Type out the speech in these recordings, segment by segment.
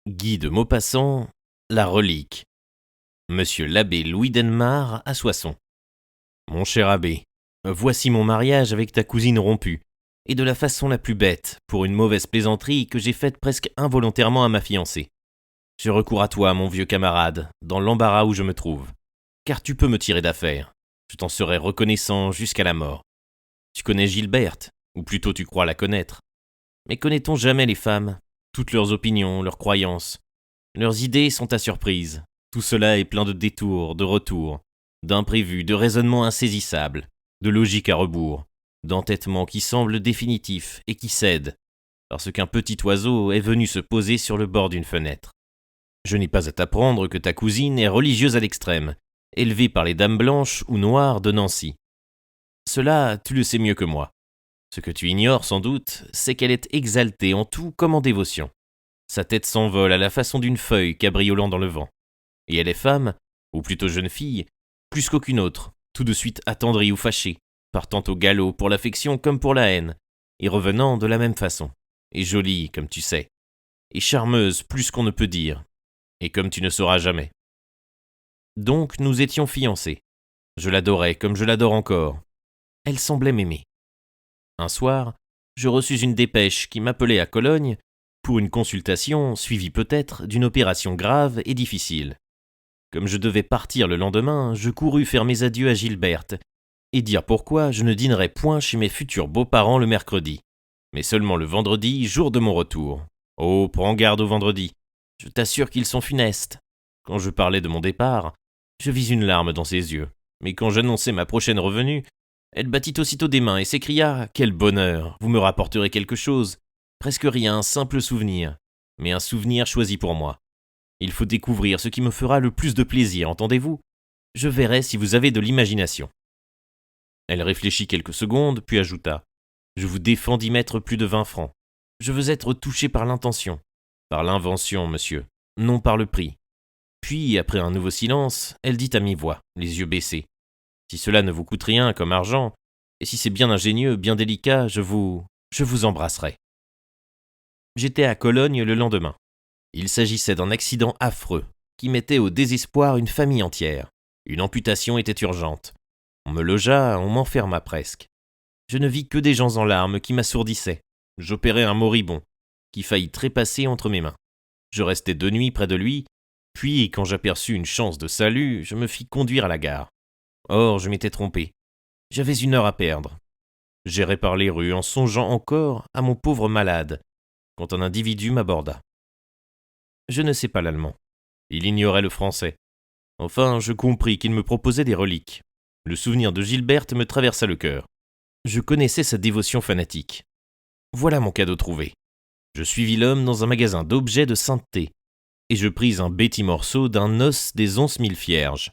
Guy de Maupassant, la relique. Monsieur l'abbé Louis d'Ennemare à Soissons. Mon cher abbé, voici mon mariage avec ta cousine rompue, et de la façon la plus bête, pour une mauvaise plaisanterie que j'ai faite presque involontairement à ma fiancée. Je recours à toi, mon vieux camarade, dans l'embarras où je me trouve, car tu peux me tirer d'affaire. Je t'en serai reconnaissant jusqu'à la mort. Tu connais Gilberte, ou plutôt tu crois la connaître. Mais connaît-on jamais les femmes, toutes leurs opinions, leurs croyances? Leurs idées sont à surprise. Tout cela est plein de détours, de retours, d'imprévus, de raisonnements insaisissables, de logique à rebours, d'entêtements qui semblent définitifs et qui cèdent, parce qu'un petit oiseau est venu se poser sur le bord d'une fenêtre. Je n'ai pas à t'apprendre que ta cousine est religieuse à l'extrême, élevée par les dames blanches ou noires de Nancy. Cela, tu le sais mieux que moi. Ce que tu ignores sans doute, c'est qu'elle est exaltée en tout comme en dévotion. Sa tête s'envole à la façon d'une feuille cabriolant dans le vent. Et elle est femme, ou plutôt jeune fille, plus qu'aucune autre, tout de suite attendrie ou fâchée, partant au galop pour l'affection comme pour la haine, et revenant de la même façon. Et jolie, comme tu sais. Et charmeuse plus qu'on ne peut dire. Et comme tu ne sauras jamais. Donc nous étions fiancés. Je l'adorais comme je l'adore encore. Elle semblait m'aimer. Un soir, je reçus une dépêche qui m'appelait à Cologne pour une consultation suivie peut-être d'une opération grave et difficile. Comme je devais partir le lendemain, je courus faire mes adieux à Gilberte et dire pourquoi je ne dînerais point chez mes futurs beaux-parents le mercredi, mais seulement le vendredi, jour de mon retour. Oh, prends garde au vendredi, je t'assure qu'ils sont funestes. Quand je parlais de mon départ, je vis une larme dans ses yeux, mais quand j'annonçai ma prochaine revenue, elle battit aussitôt des mains et s'écria « Quel bonheur, vous me rapporterez quelque chose !» Presque rien, un simple souvenir, mais un souvenir choisi pour moi. Il faut découvrir ce qui me fera le plus de plaisir, entendez-vous? Je verrai si vous avez de l'imagination. Elle réfléchit quelques secondes, puis ajouta « Je vous défends d'y mettre plus de 20 francs. Je veux être touché par l'intention, par l'invention, monsieur, non par le prix. » Puis, après un nouveau silence, elle dit à mi-voix, les yeux baissés « Si cela ne vous coûte rien comme argent, et si c'est bien ingénieux, bien délicat, je vous embrasserai. » J'étais à Cologne le lendemain. Il s'agissait d'un accident affreux, qui mettait au désespoir une famille entière. Une amputation était urgente. On me logea, on m'enferma presque. Je ne vis que des gens en larmes qui m'assourdissaient. J'opérai un moribond, qui faillit trépasser entre mes mains. Je restai 2 nuits près de lui, puis, quand j'aperçus une chance de salut, je me fis conduire à la gare. Or, je m'étais trompé. J'avais 1 heure à perdre. J'errais par les rues en songeant encore à mon pauvre malade, quand un individu m'aborda. Je ne sais pas l'allemand. Il ignorait le français. Enfin, je compris qu'il me proposait des reliques. Le souvenir de Gilberte me traversa le cœur. Je connaissais sa dévotion fanatique. Voilà mon cadeau trouvé. Je suivis l'homme dans un magasin d'objets de sainteté, et je pris un bêtis morceau d'un os des 11 000 Vierges.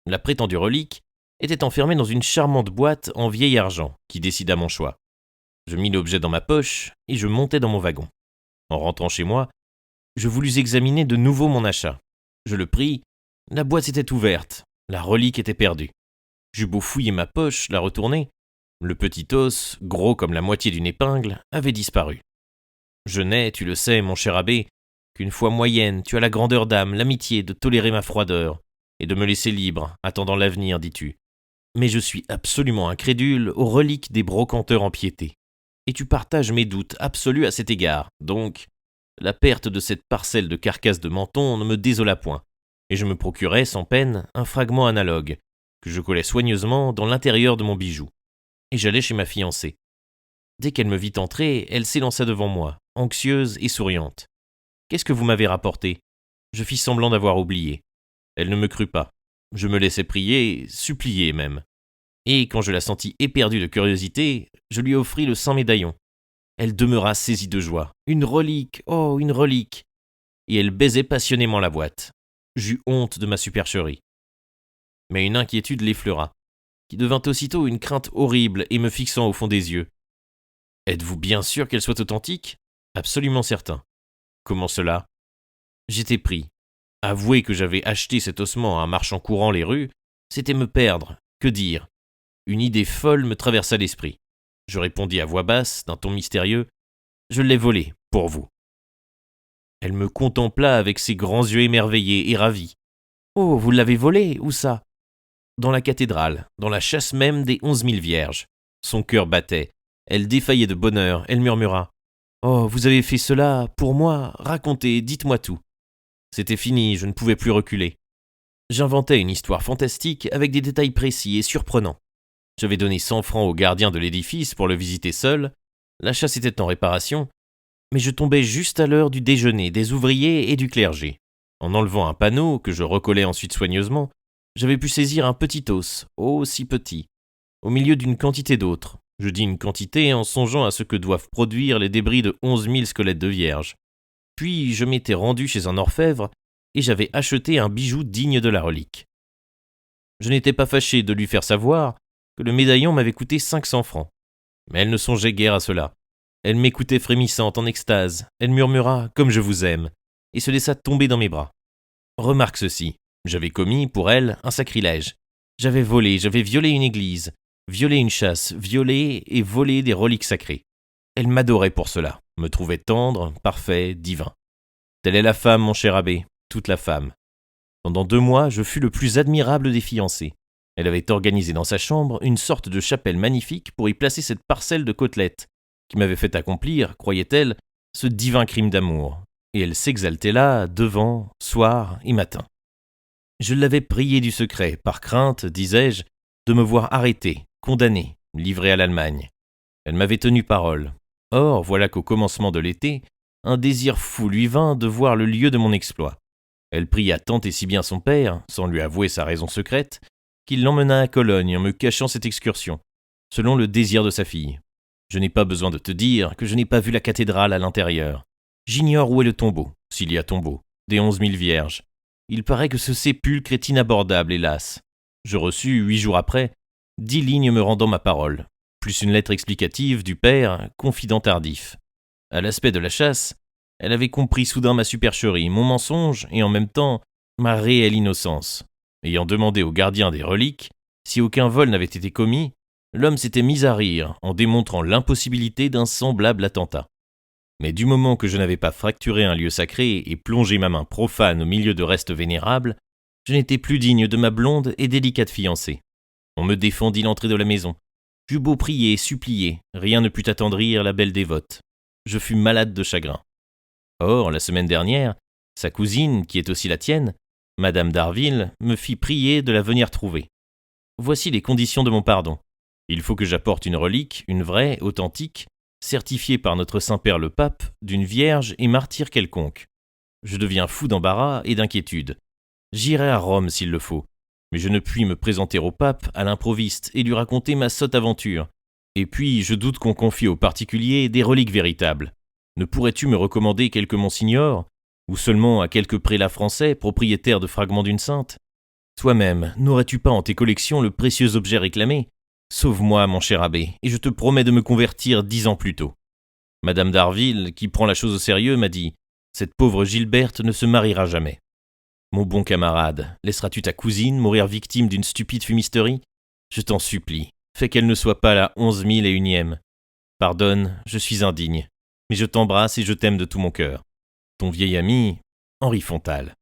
La prétendue relique était enfermée dans une charmante boîte en vieil argent qui décida mon choix. Je mis l'objet dans ma poche et je montai dans mon wagon. En rentrant chez moi, je voulus examiner de nouveau mon achat. Je le pris, la boîte était ouverte, la relique était perdue. J'eus beau fouiller ma poche, la retourner, le petit os, gros comme la moitié d'une épingle, avait disparu. Je n'ai, tu le sais, mon cher abbé, qu'une fois moyenne, tu as la grandeur d'âme, l'amitié de tolérer ma froideur, et de me laisser libre, attendant l'avenir, dis-tu. Mais je suis absolument incrédule aux reliques des brocanteurs empiétés. Et tu partages mes doutes absolus à cet égard, donc la perte de cette parcelle de carcasse de menton ne me désola point, et je me procurai sans peine un fragment analogue, que je collai soigneusement dans l'intérieur de mon bijou. Et j'allai chez ma fiancée. Dès qu'elle me vit entrer, elle s'élança devant moi, anxieuse et souriante. « Qu'est-ce que vous m'avez rapporté ?» Je fis semblant d'avoir oublié. Elle ne me crut pas. Je me laissai prier, supplier même. Et quand je la sentis éperdue de curiosité, je lui offris le saint médaillon. Elle demeura saisie de joie. Une relique, oh, une relique! Et elle baisait passionnément la boîte. J'eus honte de ma supercherie. Mais une inquiétude l'effleura, qui devint aussitôt une crainte horrible et me fixant au fond des yeux. « Êtes-vous bien sûr qu'elle soit authentique ?»« Absolument certain. »« Comment cela ?» J'étais pris. Avouer que j'avais acheté cet ossement à un marchand courant les rues, c'était me perdre. Que dire? Une idée folle me traversa l'esprit. Je répondis à voix basse, d'un ton mystérieux, « Je l'ai volé, pour vous. » Elle me contempla avec ses grands yeux émerveillés et ravis. « Oh, vous l'avez volée, où ça ?» ?»« Dans la cathédrale, dans la châsse même des 11 000 vierges. » Son cœur battait. Elle défaillait de bonheur. Elle murmura. « Oh, vous avez fait cela pour moi. Racontez, dites-moi tout. » C'était fini, je ne pouvais plus reculer. J'inventais une histoire fantastique avec des détails précis et surprenants. J'avais donné 100 francs au gardien de l'édifice pour le visiter seul. La chasse était en réparation, mais je tombais juste à l'heure du déjeuner des ouvriers et du clergé. En enlevant un panneau, que je recollais ensuite soigneusement, j'avais pu saisir un petit os, oh si petit, au milieu d'une quantité d'autres. Je dis une quantité en songeant à ce que doivent produire les débris de 11 000 squelettes de vierges. Puis je m'étais rendu chez un orfèvre et j'avais acheté un bijou digne de la relique. Je n'étais pas fâché de lui faire savoir que le médaillon m'avait coûté 500 francs. Mais elle ne songeait guère à cela. Elle m'écoutait frémissante en extase. Elle murmura « Comme je vous aime » et se laissa tomber dans mes bras. Remarque ceci, j'avais commis, pour elle, un sacrilège. J'avais violé une église, violé une chasse, violé et volé des reliques sacrées. Elle m'adorait pour cela, me trouvait tendre, parfait, divin. Telle est la femme, mon cher abbé, toute la femme. Pendant 2 mois, je fus le plus admirable des fiancés. Elle avait organisé dans sa chambre une sorte de chapelle magnifique pour y placer cette parcelle de côtelettes, qui m'avait fait accomplir, croyait-elle, ce divin crime d'amour. Et elle s'exaltait là, devant, soir et matin. Je l'avais priée du secret, par crainte, disais-je, de me voir arrêté, condamné, livré à l'Allemagne. Elle m'avait tenu parole. Or, voilà qu'au commencement de l'été, un désir fou lui vint de voir le lieu de mon exploit. Elle pria tant et si bien son père, sans lui avouer sa raison secrète, qu'il l'emmena à Cologne en me cachant cette excursion, selon le désir de sa fille. Je n'ai pas besoin de te dire que je n'ai pas vu la cathédrale à l'intérieur. J'ignore où est le tombeau, s'il y a tombeau, des 11 000 vierges. Il paraît que ce sépulcre est inabordable, hélas. Je reçus, 8 jours après, 10 lignes me rendant ma parole, plus une lettre explicative du père, confident tardif. À l'aspect de la chasse, elle avait compris soudain ma supercherie, mon mensonge et en même temps ma réelle innocence. Ayant demandé au gardien des reliques si aucun vol n'avait été commis, l'homme s'était mis à rire en démontrant l'impossibilité d'un semblable attentat. Mais du moment que je n'avais pas fracturé un lieu sacré et plongé ma main profane au milieu de restes vénérables, je n'étais plus digne de ma blonde et délicate fiancée. On me défendit l'entrée de la maison. J'eus beau prier, supplier, rien ne put attendrir la belle dévote. Je fus malade de chagrin. Or, la semaine dernière, sa cousine, qui est aussi la tienne, Madame d'Harville, me fit prier de la venir trouver. Voici les conditions de mon pardon. Il faut que j'apporte une relique, une vraie, authentique, certifiée par notre Saint-Père le Pape, d'une vierge et martyr quelconque. Je deviens fou d'embarras et d'inquiétude. J'irai à Rome s'il le faut, mais je ne puis me présenter au pape à l'improviste et lui raconter ma sotte aventure. Et puis, je doute qu'on confie aux particuliers des reliques véritables. Ne pourrais-tu me recommander quelque monsignor, ou seulement à quelque prélat français, propriétaire de fragments d'une sainte ? Toi-même, n'aurais-tu pas en tes collections le précieux objet réclamé ? Sauve-moi, mon cher abbé, et je te promets de me convertir 10 ans plus tôt. Madame d'Harville, qui prend la chose au sérieux, m'a dit « Cette pauvre Gilberte ne se mariera jamais. » Mon bon camarade, laisseras-tu ta cousine mourir victime d'une stupide fumisterie ? Je t'en supplie, fais qu'elle ne soit pas la 11 001e. Pardonne, je suis indigne, mais je t'embrasse et je t'aime de tout mon cœur. Ton vieil ami, Henri Fontal.